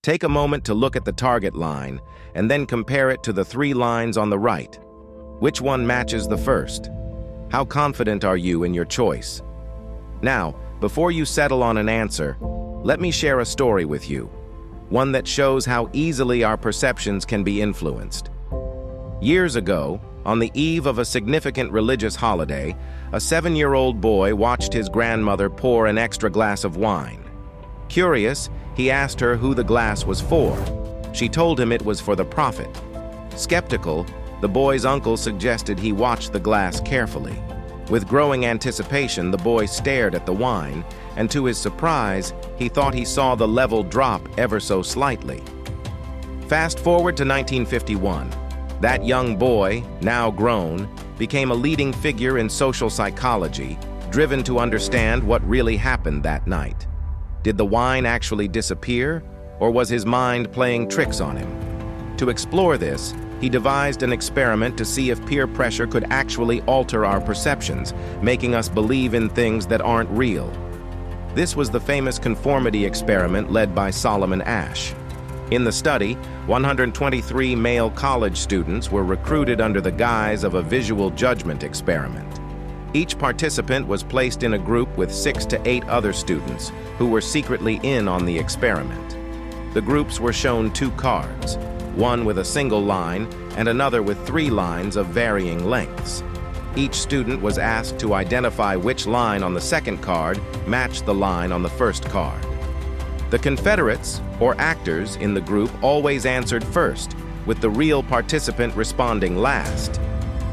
Take a moment to look at the target line and then compare it to the 3 lines on the right. Which one matches the first? How confident are you in your choice? Now, before you settle on an answer, let me share a story with you, one that shows how easily our perceptions can be influenced. Years ago, on the eve of a significant religious holiday, a 7-year-old boy watched his grandmother pour an extra glass of wine. Curious, he asked her who the glass was for. She told him it was for the prophet. Skeptical, the boy's uncle suggested he watch the glass carefully. With growing anticipation, the boy stared at the wine, and to his surprise, he thought he saw the level drop ever so slightly. Fast forward to 1951. That young boy, now grown, became a leading figure in social psychology, driven to understand what really happened that night. Did the wine actually disappear, or was his mind playing tricks on him? To explore this, he devised an experiment to see if peer pressure could actually alter our perceptions, making us believe in things that aren't real. This was the famous conformity experiment led by Solomon Asch. In the study, 123 male college students were recruited under the guise of a visual judgment experiment. Each participant was placed in a group with 6 to 8 other students who were secretly in on the experiment. The groups were shown 2 cards, one with a single line and another with 3 lines of varying lengths. Each student was asked to identify which line on the second card matched the line on the first card. The Confederates, or actors, in the group always answered first, with the real participant responding last.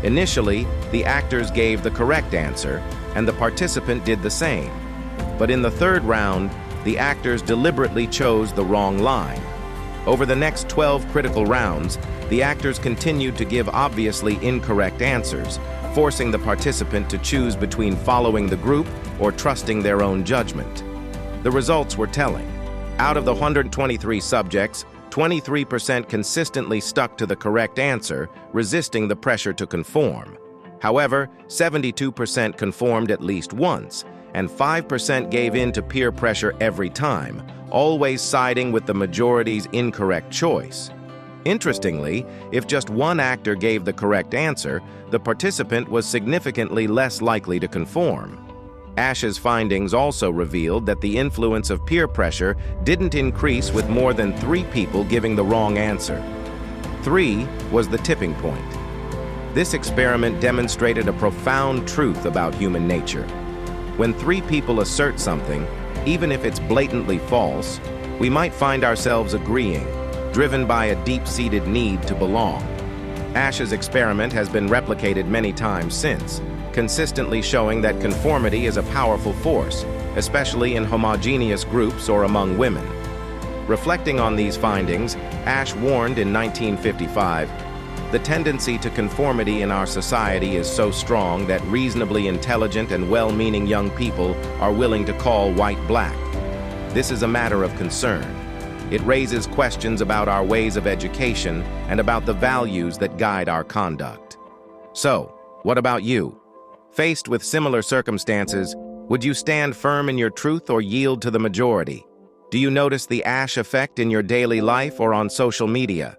Initially, the actors gave the correct answer, and the participant did the same. But in the third round, the actors deliberately chose the wrong line. Over the next 12 critical rounds, the actors continued to give obviously incorrect answers, forcing the participant to choose between following the group or trusting their own judgment. The results were telling. Out of the 123 subjects, 23% consistently stuck to the correct answer, resisting the pressure to conform. However, 72% conformed at least once, and 5% gave in to peer pressure every time, always siding with the majority's incorrect choice. Interestingly, if just one actor gave the correct answer, the participant was significantly less likely to conform. Asch's findings also revealed that the influence of peer pressure didn't increase with more than 3 people giving the wrong answer. 3 was the tipping point. This experiment demonstrated a profound truth about human nature. When 3 people assert something, even if it's blatantly false, we might find ourselves agreeing, driven by a deep-seated need to belong. Asch's experiment has been replicated many times since, consistently showing that conformity is a powerful force, especially in homogeneous groups or among women. Reflecting on these findings, Asch warned in 1955, "The tendency to conformity in our society is so strong that reasonably intelligent and well-meaning young people are willing to call white black. This is a matter of concern. It raises questions about our ways of education and about the values that guide our conduct." So, what about you? Faced with similar circumstances, would you stand firm in your truth or yield to the majority? Do you notice the Asch effect in your daily life or on social media?